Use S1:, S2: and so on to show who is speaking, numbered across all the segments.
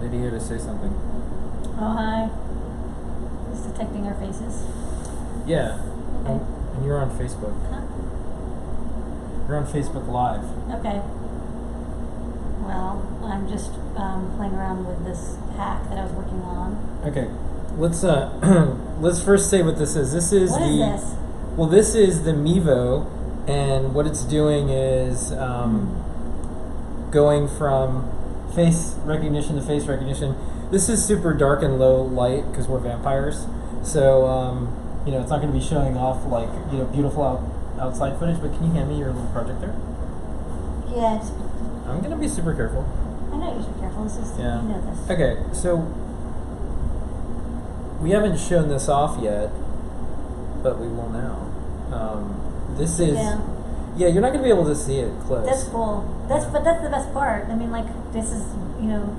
S1: video to say something.
S2: Oh, hi. It's detecting our faces.
S1: Yeah.
S2: Okay.
S1: And you're on Facebook.
S2: Huh?
S1: You're on Facebook Live.
S2: Okay. Well, I'm just playing around with this hack that I was working on.
S1: Okay. Let's let's first say what this is. This is
S2: What is this?
S1: Well, this is the Mevo, and what it's doing is going from face recognition to face recognition. This is super dark and low light because we're vampires. So it's not going to be showing off like beautiful outside footage. But can you hand me your little projector?
S2: Yes.
S1: I'm going to be super careful.
S2: I know you should be careful. This is you know this.
S1: Okay, so we haven't shown this off yet, but we will now. This is you're not going to be able to see it close.
S2: That's cool. But that's the best part. I mean, like this is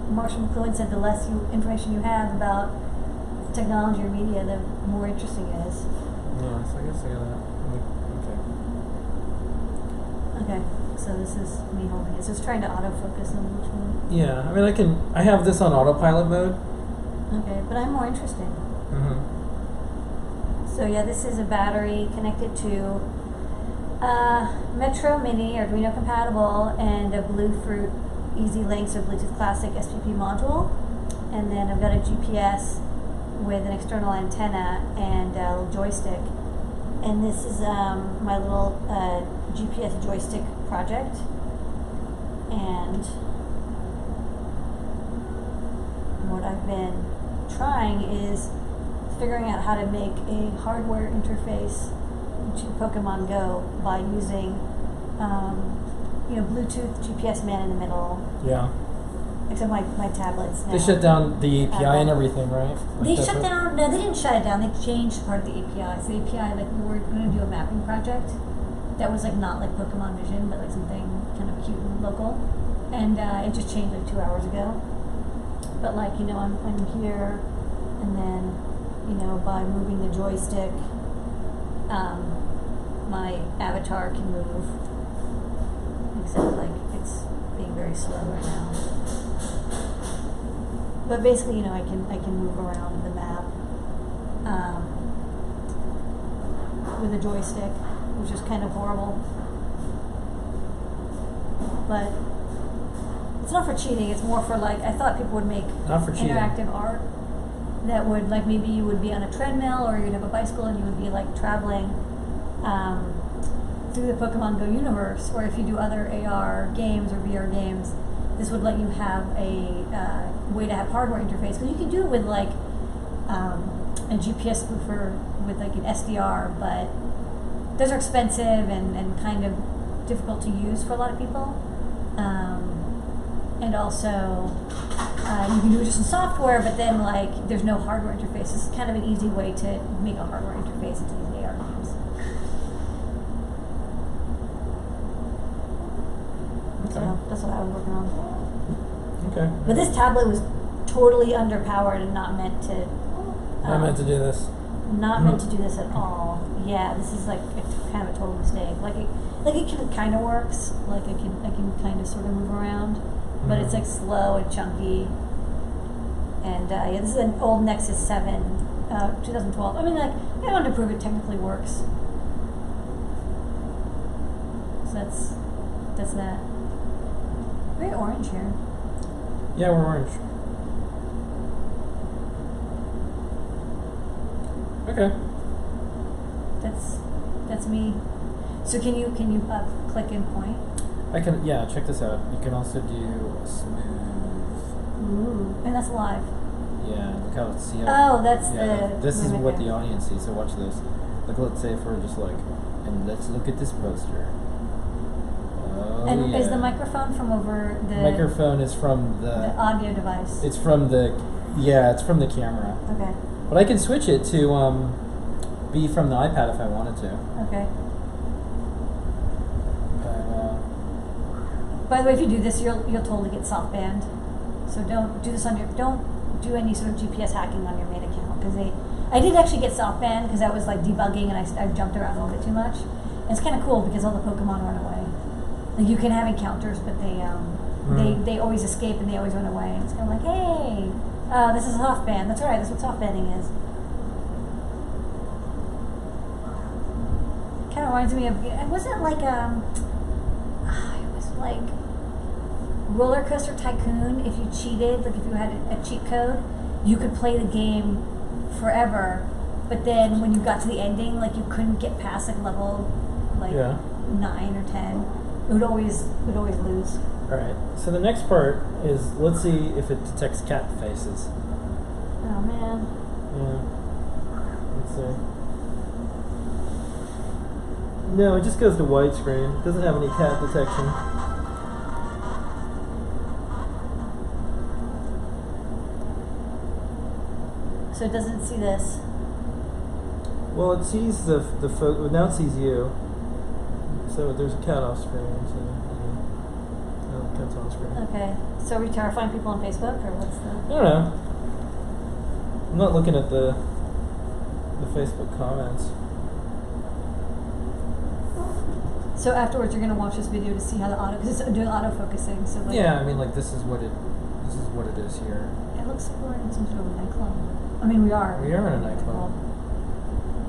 S2: Marshall McLuhan said the less information you have about technology or media, the more interesting it is.
S1: Yeah, so I guess I got that.
S2: Okay, so this is me holding it. So it's trying to autofocus on which one.
S1: Yeah, I mean I have this on autopilot mode.
S2: Okay, but I'm more interested.
S1: Mm-hmm.
S2: So yeah, this is a battery connected to Metro Mini, Arduino compatible, and a Bluefruit Easy Links or Bluetooth Classic SPP module. And then I've got a GPS with an external antenna and a little joystick. And this is my little GPS joystick project. And what I've been trying is figuring out how to make a hardware interface to Pokemon Go by using Bluetooth GPS man in the middle.
S1: Yeah.
S2: Except my tablets now.
S1: They shut down the API and everything, right?
S2: They shut down. No, they didn't shut it down. They changed part of the API. So the API, like we were going to do a mapping project that was like not like Pokemon Vision, but like something kind of cute and local. And it just changed like 2 hours ago. But like I'm here, and then by moving the joystick, my avatar can move. Except like it's being very slow right now. But basically, I can move around the map with a joystick, which is kind of horrible. But it's not for cheating. It's more for like I thought people would make interactive art that would like maybe you would be on a treadmill or you'd have a bicycle and you would be like traveling through the Pokemon Go universe, or if you do other AR games or VR games, this would let you have a way to have hardware interface. Because you can do it with like a GPS spoofer with like an SDR, but those are expensive and kind of difficult to use for a lot of people. And also, you can do it just in software, but then like there's no hardware interface. This is kind of an easy way to make a hardware interface into these AR games.
S1: Okay.
S2: So that's what I was working on.
S1: Okay.
S2: But this tablet was totally underpowered and not meant to.
S1: Not meant to do this.
S2: Not meant to do this at all. Yeah, this is like kind of a total mistake. Like it kind of works. Like I can kind of sort of move around, but it's like slow and chunky. And yeah, this is an old Nexus 7, 2012. I mean, like I wanted to prove it technically works. So that's that. Very orange here.
S1: Yeah, we're orange. Okay.
S2: That's me. So can you click and point?
S1: I can. Yeah, check this out. You can also do a smooth.
S2: Ooh, and that's live.
S1: Yeah, look how it's.
S2: Oh, that's
S1: This is what
S2: mimic.
S1: the audience sees. So watch this. Like, let's say if we're just like, and let's look at this poster. Oh,
S2: And
S1: yeah.
S2: is the microphone from over the
S1: microphone is from
S2: the audio device?
S1: It's from the it's from the camera.
S2: Okay.
S1: But I can switch it to be from the iPad if I wanted to.
S2: Okay.
S1: But,
S2: By the way, if you do this, you'll totally get softbanned. So don't do this don't do any sort of GPS hacking on your main account because I did actually get softbanned because I was like debugging and I jumped around a little bit too much. And it's kind of cool because all the Pokemon run away. Like you can have encounters, but they they always escape and they always run away. And it's kind of like, hey, this is soft band. That's right. That's what soft banding is. Kind of reminds me of. It wasn't like it was like Roller Coaster Tycoon. If you cheated, like if you had a cheat code, you could play the game forever. But then when you got to the ending, like you couldn't get past like level 9 or 10. It would always lose.
S1: All right. So the next part is, let's see if it detects cat faces.
S2: Oh man.
S1: Yeah. Let's see. No, it just goes to widescreen. It doesn't have any cat detection.
S2: So it doesn't see this.
S1: Well, it sees the photo. Now it sees you. So there's a cat off screen. So no, cat's on screen.
S2: Okay. So are we terrifying people on Facebook, or what's the?
S1: I don't know. I'm not looking at the Facebook comments.
S2: So afterwards, you're gonna watch this video to see how the because it's doing auto focusing. So like,
S1: Yeah, I mean, like this is what it is here.
S2: it looks like we're in some sort of nightclub. I mean, we are.
S1: We are in a nightclub.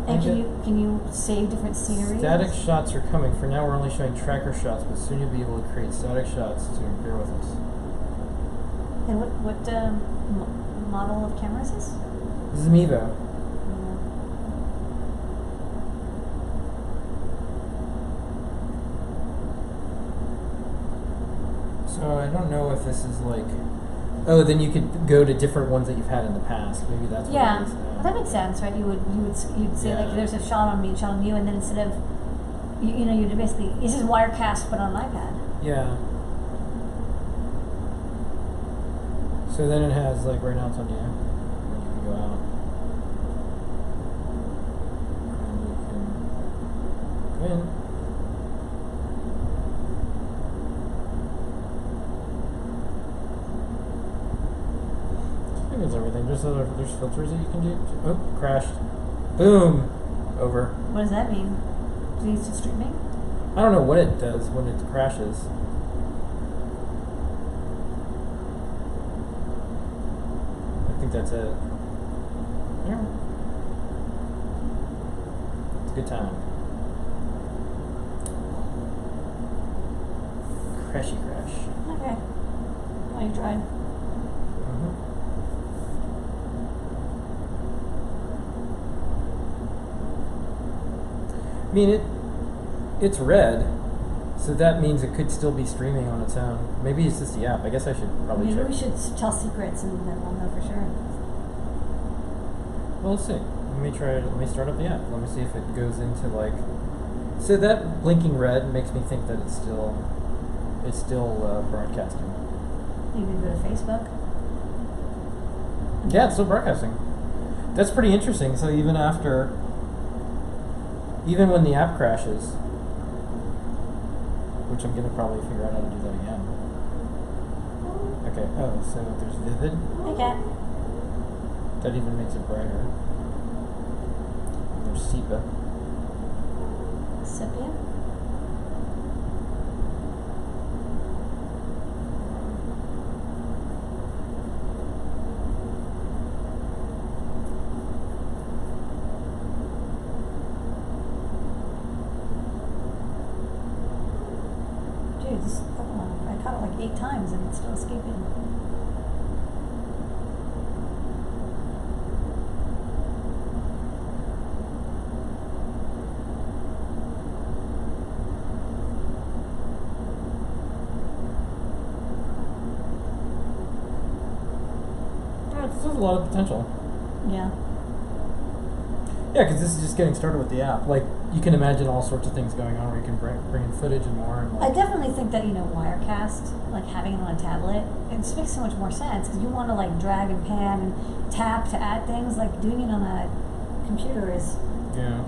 S2: And can you save different scenery?
S1: Static shots are coming. For now, we're only showing tracker shots, but soon you'll be able to create static shots to bear with us.
S2: And what model of camera is this?
S1: This is an Evo. So I don't know if this is like. Oh, then you could go to different ones that you've had in the past. Maybe that's what it is.
S2: Well, that makes sense, right? You'd say like there's a shot on me, a shot on you, and then instead of you'd basically this is Wirecast but on an iPad.
S1: Yeah. So then it has like right now it's on you, and you can go out, and you can go in. I think it's everything. There's filters that you can do. Oh, crashed. Boom. Over.
S2: What does that mean? Do you use it streaming?
S1: I don't know what it does when it crashes. I think that's it. Yeah. It's a good time. Crashy crash.
S2: Okay. Oh, you tried.
S1: I mean, it's red, so that means it could still be streaming on its own. Maybe it's just the app. I guess I should probably
S2: Maybe
S1: check.
S2: we should tell secrets and then we'll know for sure.
S1: Well, let's see. Let me try it. Let me start up the app. Let me see if it goes into like. So that blinking red makes me think that it's still broadcasting.
S2: You can go to Facebook.
S1: Yeah, it's still broadcasting. That's pretty interesting. So even when the app crashes, which I'm gonna probably figure out how to do that again. Okay. Oh, so there's Vivid.
S2: Okay.
S1: That even makes it brighter. There's Sepia.
S2: Sepia? Dude, this Pokemon, I caught it like 8 times and it's still escaping.
S1: There's a lot of potential.
S2: Yeah.
S1: Yeah, because this is just getting started with the app. Like, you can imagine all sorts of things going on where you can bring in footage and more. And
S2: I definitely think that, Wirecast, like having it on a tablet, it just makes so much more sense because you want to like drag and pan and tap to add things. Like doing it on a computer is.
S1: Yeah.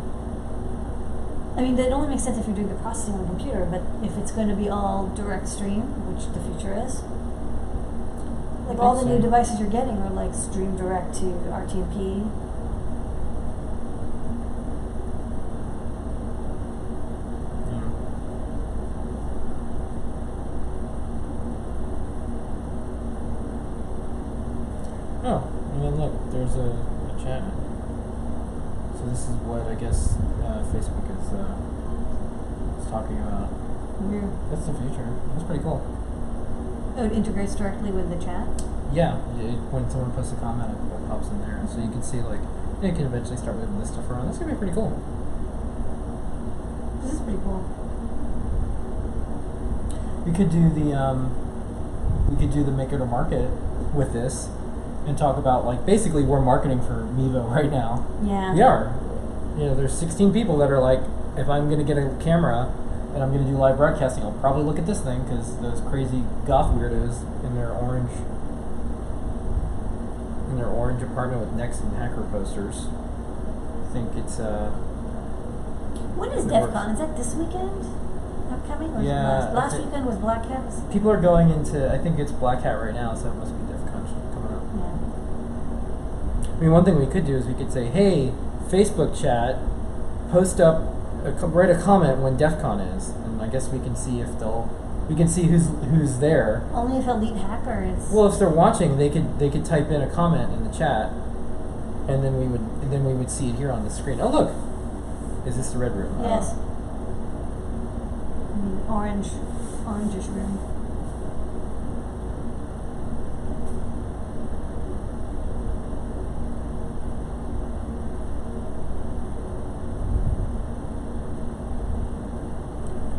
S2: I mean, it only makes sense if you're doing the processing on a computer, but if it's going to be all direct stream, which the future is, like all the new devices you're getting are like stream direct to RTMP.
S1: there's a chat. So this is what I guess Facebook is talking about.
S2: Weird.
S1: That's the future. That's pretty cool.
S2: Oh, it integrates directly with the chat?
S1: Yeah, when someone posts a comment, it pops in there, so you can see like it can eventually start moving this stuff around. That's gonna be pretty cool.
S2: This is pretty cool.
S1: We could do the make it or market with this, and talk about like basically we're marketing for Mevo right now.
S2: Yeah.
S1: We are. You know, there's 16 people that are like, if I'm gonna get a camera and I'm gonna do live broadcasting, I'll probably look at this thing because those crazy goth weirdos in their orange apartment with Next and Hacker posters think it's
S2: When is DEF CON? Is that this weekend? Upcoming? Or
S1: Yeah,
S2: last weekend was Black Hat?
S1: people are going into, I think it's Black Hat right now, so it must be DEF CON coming up.
S2: Yeah.
S1: I mean, one thing we could do is we could say, hey, Facebook chat, post up, write a comment when DEF CON is, and I guess we can see if we can see who's there.
S2: Only if Elite Hacker is.
S1: Well, if they're watching, they could type in a comment in the chat, and then we would see it here on the screen. Oh look, is this the red room?
S2: Yes. Orangish room.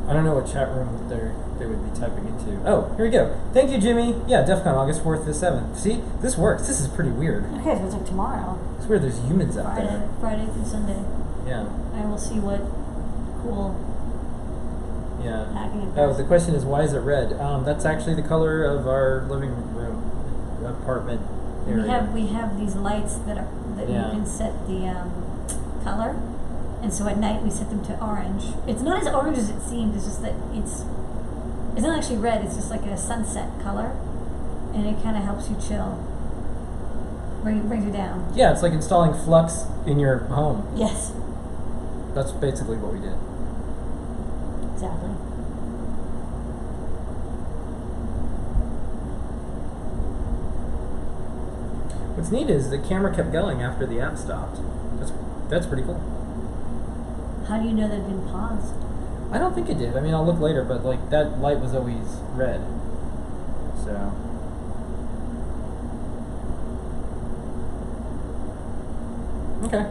S1: I don't know what chat room they would be typing into. Oh, here we go. Thank you, Jimmy. Yeah, DEF CON, August 4th to 7th. See, this works. This is pretty weird.
S2: Okay, so it's like tomorrow.
S1: It's weird. There's humans out there.
S2: Friday through Sunday.
S1: Yeah.
S2: I will see what cool
S1: Yeah.
S2: hacking
S1: Oh, the question is, why is it red? That's actually the color of our living room apartment area.
S2: We have these lights that
S1: Yeah.
S2: you can set the color, and so at night we set them to orange. It's not as orange as it seems. It's just that it's not actually red. It's just like a sunset color, and it kind of helps you chill. Brings you down.
S1: Yeah, it's like installing Flux in your home.
S2: Yes,
S1: That's basically what we did.
S2: exactly.
S1: What's neat is the camera kept going after the app stopped. That's pretty cool.
S2: How do you know that it didn't pause?
S1: I don't think it did. I mean, I'll look later, but like that light was always red. So. Okay.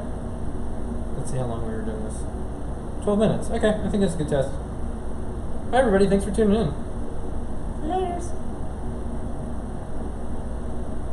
S1: Let's see how long we were doing this. 12 minutes. Okay, I think that's a good test. Hi everybody, thanks for tuning in.
S2: Laters.